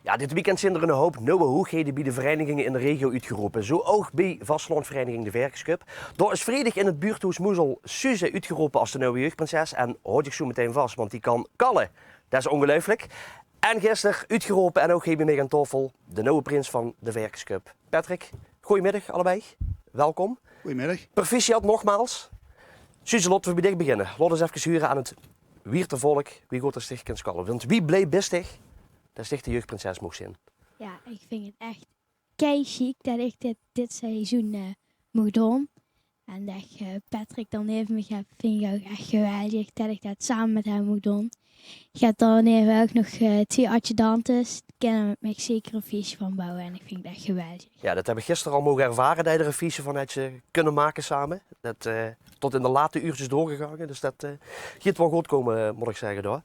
Ja, dit weekend zijn er een hoop nieuwe hoogheden bij de verenigingen in de regio uitgeroepen. Zo ook bij Vastelandvereniging de Verkerscup. Daar is vredig in het buurthuis Moezel Suze uitgeroepen als de nieuwe jeugdprinses. En houd ik zo meteen vast, want die kan kallen. Dat is ongelooflijk. En gisteren uitgeroepen en ook bij mij aan tafel de nieuwe prins van de Verkerscup. Patrick, goedemiddag allebei. Welkom. Goedemiddag. Proficiat nogmaals. Suze, laten we bij dich beginnen. Laten we eens even huren aan het wiertervolk. Wie gaat er zich kunnen kallen? Want wie bleef bestig dat zich de jeugdprinses mocht zijn? Ja, ik vind het echt keichic dat ik dit seizoen mocht doen. En dat ik Patrick dan even me heb, vind ik ook echt geweldig dat ik dat samen met hem moet doen. Ik heb dan even ook nog 2 adjudantes. Die kunnen met mij zeker een feestje van bouwen en ik vind dat geweldig. Ja, dat heb ik gisteren al mogen ervaren dat je er een visie van hebt kunnen maken samen. Dat tot in de late uurtjes doorgegaan. Dus dat gaat wel goed komen, moet ik zeggen. Daar.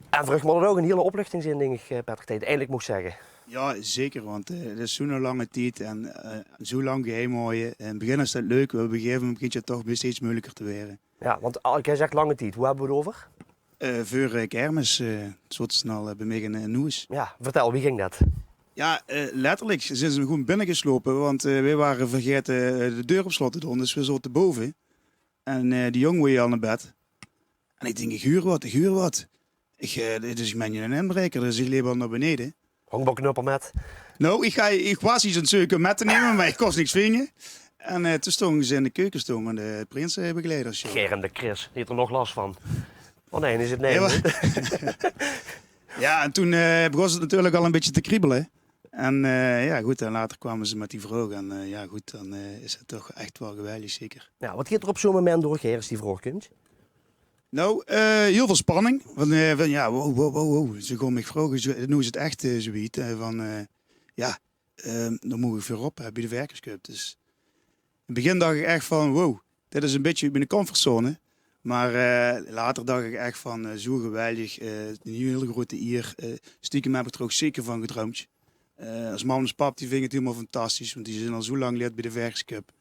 En voor moet het ook een hele opluchting zijn, denk ik, Patrick, dat je het eindelijk moest zeggen. Ja, zeker, want het is zo'n lange tijd en zo lang geheim houden. In het begin is dat leuk, maar op een gegeven moment begint het toch steeds moeilijker te worden. Ja, want jij zegt lange tijd, hoe hebben we het over? Voor kermis, zo snel bij mij in nieuws. Ja, vertel, wie ging dat? Ja, letterlijk zijn ze gewoon binnengeslopen, want wij waren vergeten de deur op slot te doen, dus we zaten boven. En die jongen wil al naar bed. En ik denk, ik huur wat. Dus ik ben je een inbreker, dus ik leef al naar beneden. Honkbalknuppel met. Nou, ik was iets aan het zoeken met te nemen, maar ik kon niks vinden. En toen stonden ze in de keuken met de prinsenbegeleiders. Germ de Chris, die heeft er nog last van. Oh nee, is het nee. Ja, en toen begon het natuurlijk al een beetje te kriebelen. En ja, goed, en later kwamen ze met die vraag. En ja, goed, dan is het toch echt wel geweldig, zeker. Ja, wat gaat er op zo'n moment door, Ger, als die vraag komt? Nou, heel veel spanning. Van ja, wow. Ze gaan me vragen, nu is het echt zoiets. Dan moet ik weer op bij de Verkerscup. Dus in het begin dacht ik echt van, wow, dit is een beetje binnen de comfortzone. Maar later dacht ik echt van, zo geweldig, een hele grote eer. Stiekem heb ik er ook zeker van gedroomd. Als mam en pap, die vingen het helemaal fantastisch, want die zijn al zo lang lid bij de Verkerscup.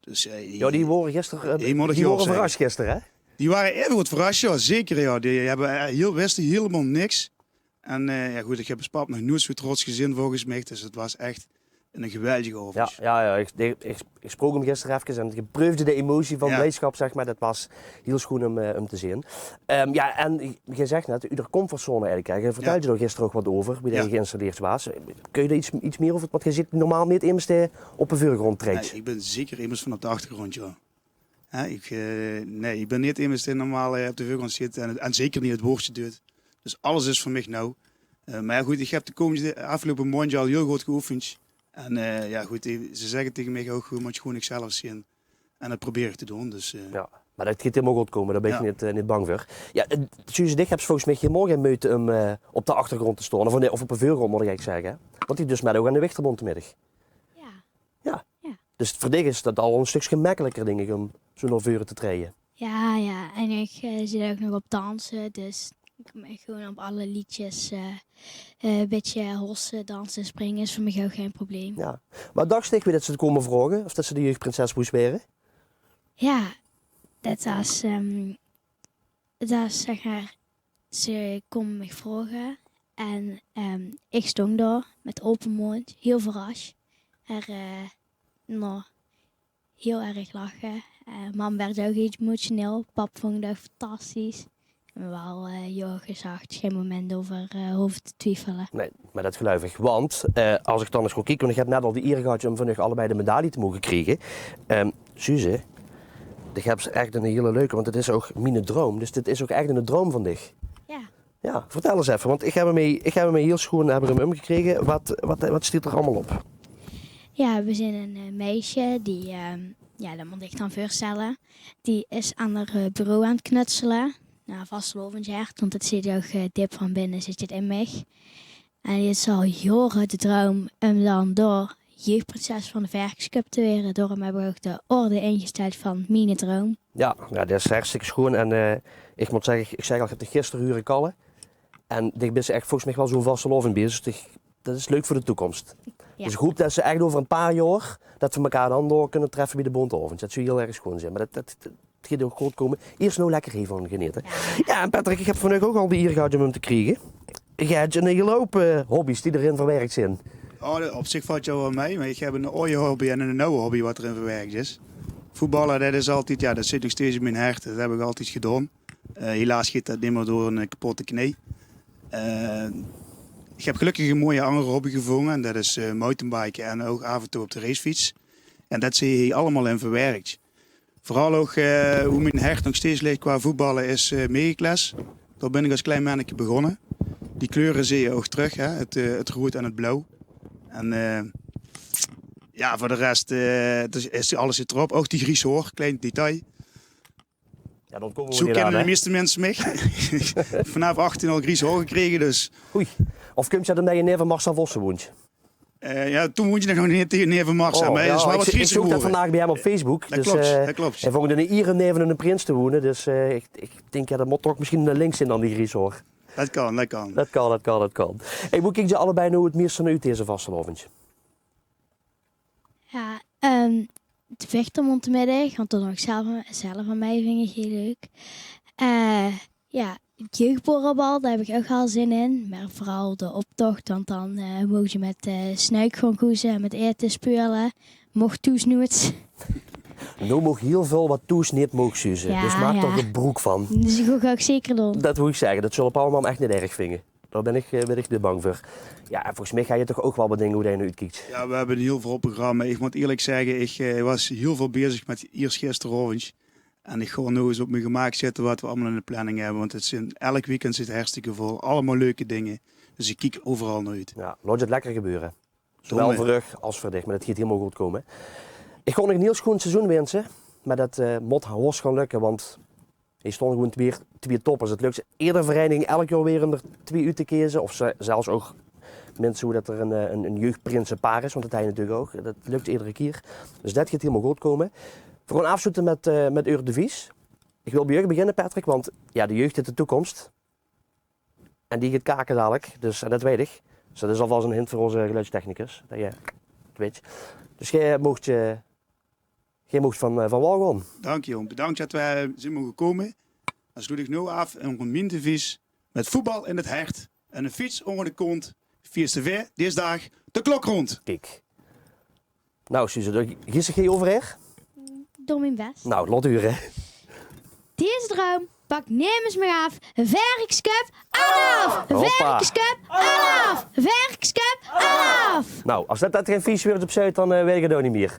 Dus, ja, die worden gisteren verrast gisteren, hè? Die waren even wat verrast, ja, zeker. Ja. Die hebben wisten helemaal niks. En ja, goed, ik heb als pap nog nooit zo trots gezien volgens mij. Dus het was echt een geweldige overwinning. Ja, ik sprak hem gisteren even en ik proefde de emotie van blijdschap, zeg maar. Dat was heel schoon om te zien. Ja, en je zegt net, u er comfortzone eigenlijk. Je vertelde je er gisteren ook wat over, wie je geïnstalleerd was. Kun je er iets meer over? Want je zit normaal niet immers op een voorgrond treedt. Nee, ik ben zeker immers van op de achtergrond, ja. Ik ben niet immers die normaal op de voorgrond zit en zeker niet het woordje doet. Dus alles is voor mij nou. Maar ja, goed, ik heb de komende afgelopen maand al heel goed geoefend. En ja, goed, ze zeggen tegen mij ook, je moet gewoon ikzelf zien. En dat probeer ik te doen. Dus, ja, maar dat gaat helemaal goed komen, daar ben ik niet bang voor. Ja, Suze Dich hebt volgens mij geen morgen meute om op de achtergrond te staan. Of op een voorgrond, moet ik zeggen. Want die dus met ook aan de Wichterbond vanmiddag. Ja. Dus voor dich is dat al een stuk gemakkelijker, denk ik, om zo naar voren te treden. Ja, en ik zit ook nog op dansen, dus ik ben gewoon op alle liedjes een beetje hossen, dansen, springen is voor mij ook geen probleem. Ja. Maar dacht je dat ze het komen vragen, of dat ze de jeugdprinses moest werden? Ja, dat was zeg maar, ze komen me vragen en ik stond daar met open mond, heel verrast. Heel erg lachen. Mam werd ook iets emotioneel, pap vond het ook fantastisch. En wel heel gezegd, geen moment over hoeven te twijfelen. Nee, maar dat geloof ik. Want als ik dan eens ga kijken, want ik heb net al die eer gehad om van allebei de medaille te mogen krijgen. Suze, ik heb echt een hele leuke, want het is ook mijn droom. Dus dit is ook echt een droom van dich. Ja. Ja, vertel eens even, want ik heb hem heel schoon gekregen. Wat staat er allemaal op? Ja, we zijn een meisje die, dat moet ik dan voorstellen, die is aan haar bureau aan het knutselen. Nou, vastlovend hart, want het zit ook diep van binnen, zit het in mij. En die is al jaren de droom om dan door jeugdprinses van de Verkerscup te worden. Daarom hebben we ook de orde ingesteld van mijn droom. Ja, dat is hartstikke schoon. En ik moet zeggen, ik zeg al, ik heb de gisteren huren kallen. En ik ben echt volgens mij wel zo'n vastelovend bezig. Dus dat is leuk voor de toekomst. Ja. Dus ik hoop dat ze echt over een paar jaar, dat we elkaar dan door kunnen treffen bij de Bondovens. Dat zou heel erg schoon zijn. Maar dat gaat ook goed komen. Eerst nou lekker hiervan genieten. Ja, en Patrick, ik heb vandaag ook al de eer gehad om hem te krijgen. Je hebt een hele hoop hobby's die erin verwerkt zijn. Oh, op zich valt jou wel mee, maar ik heb een oude hobby en een nieuwe hobby wat erin verwerkt is. Voetballen, dat is altijd, ja, dat zit nog steeds in mijn hart. Dat heb ik altijd gedaan. Helaas gaat dat niet meer door een kapotte knie. Ik heb gelukkig een mooie andere hobby gevonden en dat is mountainbiken en ook af en toe op de racefiets. En dat zie je hier allemaal in verwerkt. Vooral ook hoe mijn hart nog steeds ligt qua voetballen is megaklas. Daar ben ik als klein mannetje begonnen. Die kleuren zie je ook terug, hè? Het rood en het blauw. En ja, voor de rest is alles zit erop. Ook die gries hoor, klein detail. Ja, dan komen we Zo niet kennen aan, de meeste mensen mij. Vanaf 18 al gries hoor gekregen, dus... Oei. Of kun je dat omdat je neven Marcel Vossen woont? Ja, toen woonde je nog niet tegen neven Marcel, maar het is wel wat ik gries zoek dat geworden. vandaag bij hem op Facebook. Dat dus, klopt, dat klopt. Hij vond een Ieren neven en een prins te wonen. Dus ik denk, ja, dat moet toch misschien links in dan die gries hoor. Dat kan, dat kan. Dat kan. Hey, hoe kijk je allebei nou het meest naar uit deze vastelovend? Ja, het vechten om te middag, want dat nog zelf van mij vind ik heel leuk. Ja, het jeugdborrelbal, daar heb ik ook wel zin in. Maar vooral de optocht, want dan mogen je met snuik gaan koezen en met eten speuren. Mocht toesnoets. Nou mag heel veel wat toesneept mogen zuzen. Ja, dus maak ja. er een broek van. Dus ik ga ook zeker doen. Dat moet ik zeggen. Dat zullen allemaal echt niet erg vinden. Daar ben ik de bang voor. Ja, en volgens mij ga je toch ook wel bedenken hoe je nu uitkijkt. Ja, we hebben een heel veel programma. Ik moet eerlijk zeggen, ik was heel veel bezig met eerst gisteravond. En ik ga nu eens op mijn gemak zitten wat we allemaal in de planning hebben. Want elk weekend zit hartstikke vol. Allemaal leuke dingen. Dus ik kijk overal naar uit. Ja, laat het lekker gebeuren. Zowel Domme. voor rug als voor dich, maar dat gaat helemaal goed komen. Ik ga nog een heel schoon seizoen wensen. Maar dat moet hoors gaan lukken, want je stond gewoon twee toppers. Het lukt eerder vereniging elk jaar weer er 2 uit te kiezen. Of zelfs ook mensen hoe dat er een jeugdprinsenpaar is, want dat hij natuurlijk ook. Dat lukt iedere keer. Dus dat gaat helemaal goed komen. We gaan afsluiten met uw devies. Ik wil bij jeugd beginnen, Patrick, want ja, de jeugd is de toekomst. En die gaat kaken dadelijk, dus en dat weet ik. Dus dat is alvast een hint voor onze geluidstechnicus, dat je het weet. Dus jij mocht van wal gaan. Dank je, jong. Bedankt dat wij zijn mogen komen. Dan sluit ik nu af en een mindevies met voetbal in het hart en een fiets onder de kont. 4 TV, deze dag de klok rond. Kijk. Nou, Suze, gisteren geen overher? Door mijn best. Nou, lot uren. Deze droom pak nemens me af. Werkscup af! Hoppa. Werkscup af! Werkscup af! Nou, als dat geen vies wordt op Zuid, dan weet ik het ook niet meer.